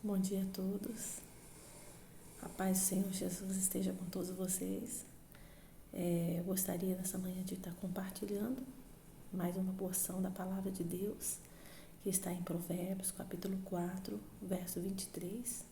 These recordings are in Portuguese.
Bom dia a todos. A paz do Senhor Jesus esteja com todos vocês. Eu gostaria nessa manhã de estar compartilhando mais uma porção da palavra de Deus, que está em Provérbios, capítulo 4, verso 23,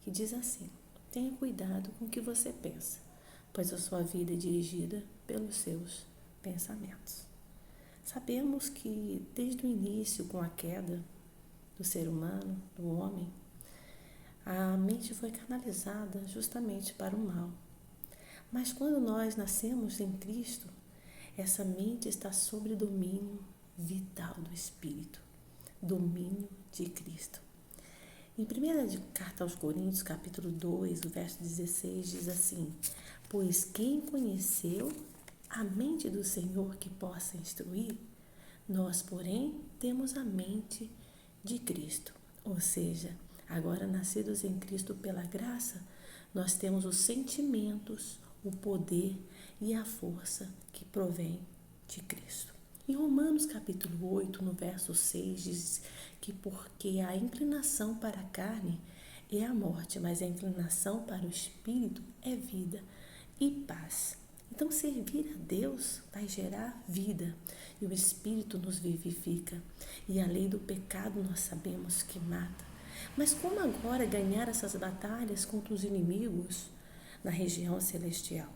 que diz assim: tenha cuidado com o que você pensa, pois a sua vida é dirigida pelos seus pensamentos. Sabemos que desde o início, com a queda do ser humano, do homem, a mente foi canalizada justamente para o mal. Mas quando nós nascemos em Cristo, essa mente está sob domínio vital do Espírito, domínio de Cristo. Em 1ª Carta aos Coríntios, capítulo 2, o verso 16, diz assim: pois quem conheceu a mente do Senhor que possa instruir? Nós, porém, temos a mente de Cristo, ou seja, agora nascidos em Cristo pela graça, nós temos os sentimentos, o poder e a força que provém de Cristo. Em Romanos capítulo 8, no verso 6, diz que porque a inclinação para a carne é a morte, mas a inclinação para o Espírito é vida e paz. Então, servir a Deus vai gerar vida e o Espírito nos vivifica. E a lei do pecado nós sabemos que mata. Mas como agora ganhar essas batalhas contra os inimigos na região celestial?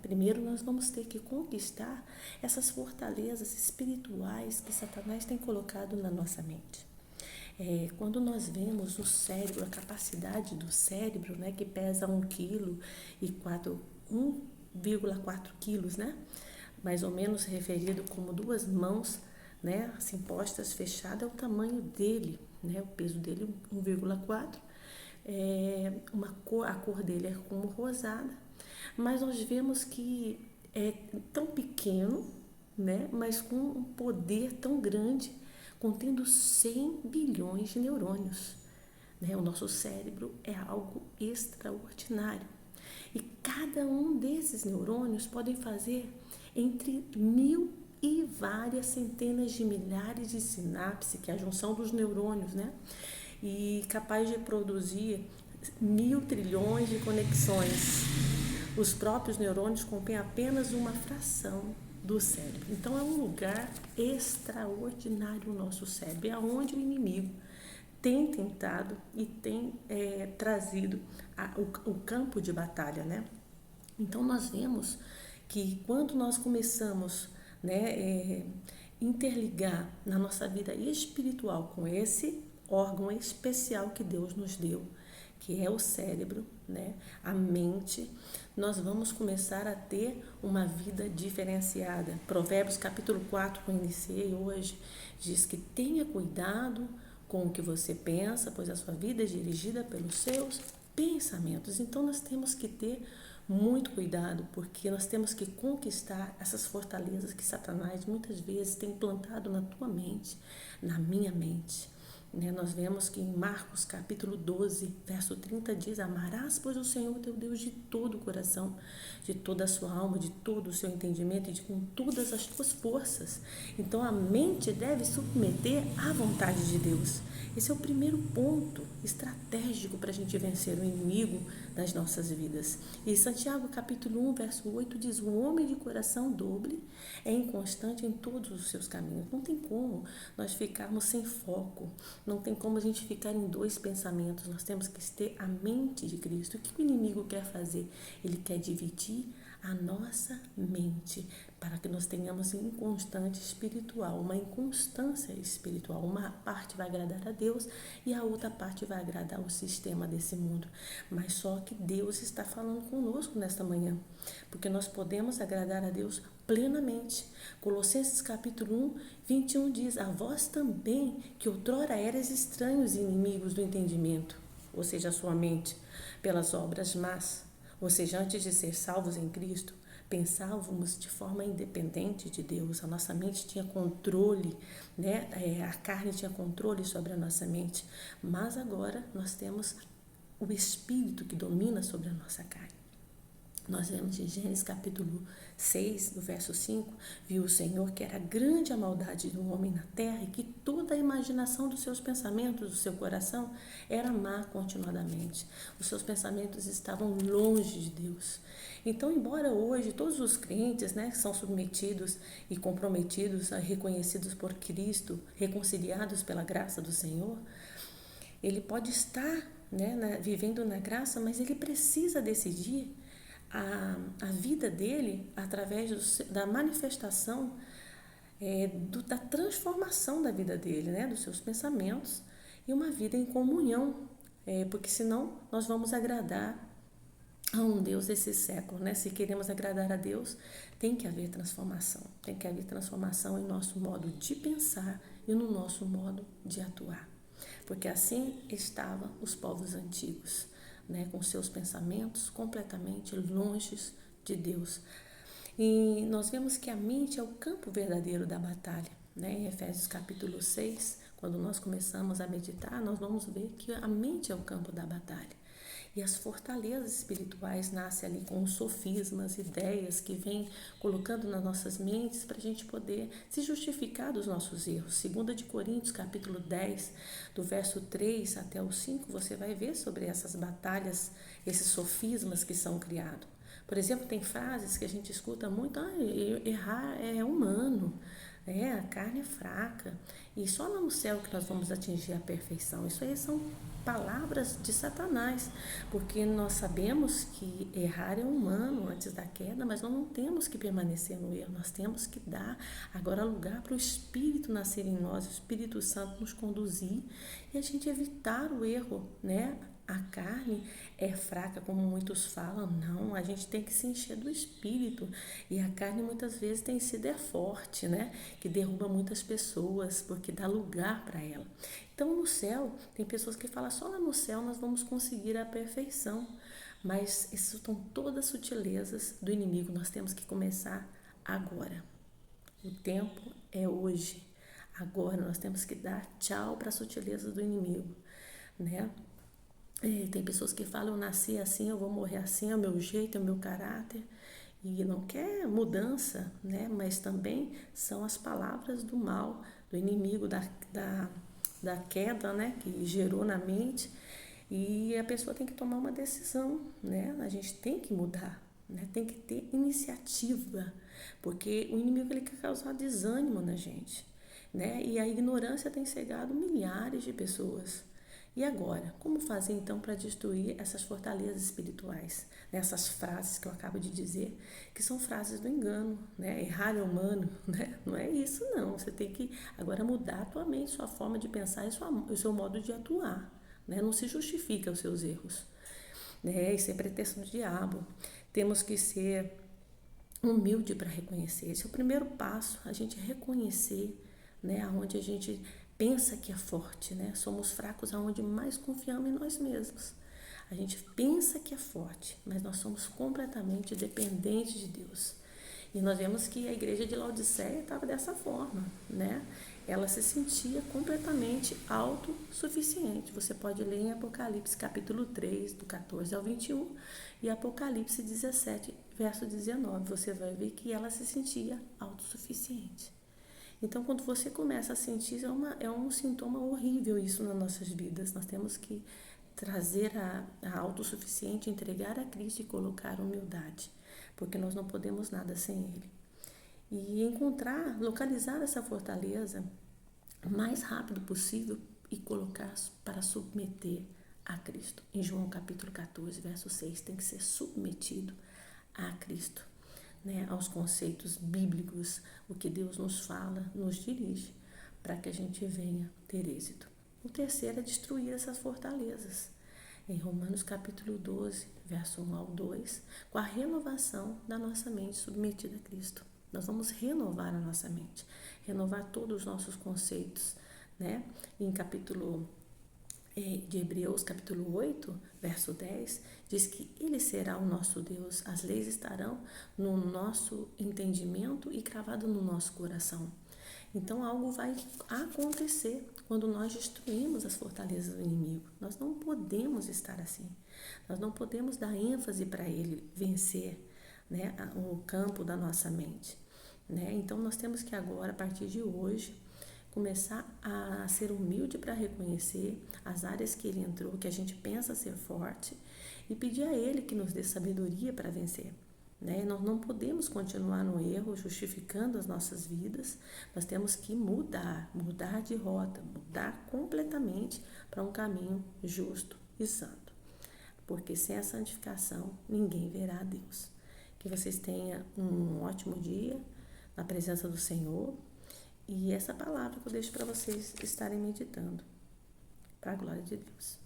Primeiro nós vamos ter que conquistar essas fortalezas espirituais que Satanás tem colocado na nossa mente. Quando nós vemos o cérebro, a capacidade do cérebro, que pesa 1,4 quilos, mais ou menos referido como 2 mãos, assim postas, fechadas, é o tamanho dele, o peso dele 1,4, a cor dele é como rosada, mas nós vemos que é tão pequeno, mas com um poder tão grande, contendo 100 bilhões de neurônios. O nosso cérebro é algo extraordinário. E cada um desses neurônios podem fazer entre 1.000 e várias centenas de milhares de sinapses, que é a junção dos neurônios, e capaz de produzir 1.000 trilhões de conexões. Os próprios neurônios compõem apenas uma fração do cérebro. Então, é um lugar extraordinário o nosso cérebro, é onde o inimigo tem tentado e tem trazido o campo de batalha, Então, nós vemos que quando nós começamos interligar na nossa vida espiritual com esse órgão especial que Deus nos deu, que é o cérebro, a mente, nós vamos começar a ter uma vida diferenciada. Provérbios capítulo 4, que eu iniciei hoje, diz que tenha cuidado com o que você pensa, pois a sua vida é dirigida pelos seus pensamentos. Então nós temos que ter muito cuidado, porque nós temos que conquistar essas fortalezas que Satanás muitas vezes tem plantado na tua mente, na minha mente. Nós vemos que em Marcos capítulo 12, verso 30 diz: amarás, pois, o Senhor teu Deus de todo o coração, de toda a sua alma, de todo o seu entendimento e com todas as tuas forças. Então a mente deve submeter à vontade de Deus. Esse é o primeiro ponto estratégico para a gente vencer o inimigo das nossas vidas. E Santiago capítulo 1, verso 8 diz: o homem de coração dobre é inconstante em todos os seus caminhos. Não tem como nós ficarmos sem foco, não tem como a gente ficar em 2 pensamentos. Nós temos que ter a mente de Cristo. O que o inimigo quer fazer? Ele quer dividir a nossa mente para que nós tenhamos inconstante espiritual, uma inconstância espiritual. Uma parte vai agradar a Deus e a outra parte vai agradar o sistema desse mundo. Mas só que Deus está falando conosco nesta manhã, porque nós podemos agradar a Deus plenamente. Colossenses capítulo 1, 21 diz: a vós também, que outrora eras estranhos e inimigos do entendimento, ou seja, a sua mente, pelas obras más, ou seja, antes de ser salvos em Cristo, pensávamos de forma independente de Deus. A nossa mente tinha controle, a carne tinha controle sobre a nossa mente, mas agora nós temos o Espírito que domina sobre a nossa carne. Nós vemos em Gênesis capítulo 6, do verso 5, viu o Senhor que era grande a maldade do homem na terra e que toda a imaginação dos seus pensamentos, do seu coração, era má continuadamente. Os seus pensamentos estavam longe de Deus. Então, embora hoje todos os crentes, né, que são submetidos e comprometidos, reconhecidos por Cristo, reconciliados pela graça do Senhor, ele pode estar, né, vivendo na graça, mas ele precisa decidir a vida dele através da manifestação, da transformação da vida dele, né, dos seus pensamentos, e uma vida em comunhão, porque senão nós vamos agradar a um Deus desse século, né? Se queremos agradar a Deus, tem que haver transformação, tem que haver transformação em nosso modo de pensar e no nosso modo de atuar, porque assim estavam os povos antigos, né, com seus pensamentos completamente longe de Deus. E nós vemos que a mente é o campo verdadeiro da batalha, né? Em Efésios capítulo 6, quando nós começamos a meditar, nós vamos ver que a mente é o campo da batalha. E as fortalezas espirituais nascem ali com os sofismas, ideias que vêm colocando nas nossas mentes para a gente poder se justificar dos nossos erros. 2 de Coríntios, capítulo 10, do verso 3 até o 5, você vai ver sobre essas batalhas, esses sofismas que são criados. Por exemplo, tem frases que a gente escuta muito: errar é humano, a carne é fraca, e só lá no céu que nós vamos atingir a perfeição. Isso aí são palavras de Satanás, porque nós sabemos que errar é humano antes da queda, mas nós não temos que permanecer no erro, nós temos que dar agora lugar para o Espírito nascer em nós, o Espírito Santo nos conduzir e a gente evitar o erro, né? A carne é fraca, como muitos falam. Não, a gente tem que se encher do Espírito. E a carne muitas vezes tem sido forte, né? Que derruba muitas pessoas, porque dá lugar para ela. Então, no céu, tem pessoas que falam, só lá no céu nós vamos conseguir a perfeição. Mas essas são todas sutilezas do inimigo. Nós temos que começar agora. O tempo é hoje. Agora nós temos que dar tchau para as sutilezas do inimigo, né? Tem pessoas que falam, eu nasci assim, eu vou morrer assim, é o meu jeito, é o meu caráter, e não quer mudança, né? Mas também são as palavras do mal, do inimigo, da queda, né? Que gerou na mente, e a pessoa tem que tomar uma decisão, né? A gente tem que mudar, né? Tem que ter iniciativa, porque o inimigo ele quer causar desânimo na gente, né? E a ignorância tem cegado milhares de pessoas. E agora, como fazer então para destruir essas fortalezas espirituais? Essas frases que eu acabo de dizer, que são frases do engano, né? Errar é humano, né? Não é isso não, você tem que agora mudar a tua mente, sua forma de pensar e o seu modo de atuar, né? Não se justifica os seus erros, né? Isso é pretexto do diabo. Temos que ser humilde para reconhecer. Esse é o primeiro passo, a gente reconhecer, né? Onde a gente pensa que é forte, né? Somos fracos aonde mais confiamos em nós mesmos. A gente pensa que é forte, mas nós somos completamente dependentes de Deus. E nós vemos que a igreja de Laodiceia estava dessa forma, né? Ela se sentia completamente autossuficiente. Você pode ler em Apocalipse capítulo 3, do 14 ao 21, e Apocalipse 17, verso 19. Você vai ver que ela se sentia autossuficiente. Então, quando você começa a sentir, é um sintoma horrível isso nas nossas vidas. Nós temos que trazer a autossuficiente, entregar a Cristo e colocar humildade, porque nós não podemos nada sem Ele. E localizar essa fortaleza o mais rápido possível e colocar para submeter a Cristo. Em João capítulo 14, verso 6, tem que ser submetido a Cristo, né, aos conceitos bíblicos, o que Deus nos fala, nos dirige, para que a gente venha ter êxito. O terceiro é destruir essas fortalezas. Em Romanos capítulo 12, verso 1 ao 2, com a renovação da nossa mente submetida a Cristo. Nós vamos renovar a nossa mente, renovar todos os nossos conceitos, né? Em capítulo de Hebreus, capítulo 8, verso 10, diz que Ele será o nosso Deus, as leis estarão no nosso entendimento e cravado no nosso coração. Então, algo vai acontecer quando nós destruímos as fortalezas do inimigo. Nós não podemos estar assim. Nós não podemos dar ênfase para ele vencer, né, o campo da nossa mente, né? Então nós temos que agora, a partir de hoje, começar a ser humilde para reconhecer as áreas que ele entrou, que a gente pensa ser forte, e pedir a ele que nos dê sabedoria para vencer. Né? Nós não podemos continuar no erro, justificando as nossas vidas. Nós temos que mudar de rota, mudar completamente para um caminho justo e santo. Porque sem a santificação, ninguém verá a Deus. Que vocês tenham um ótimo dia na presença do Senhor. E essa palavra que eu deixo para vocês estarem meditando. Para a glória de Deus.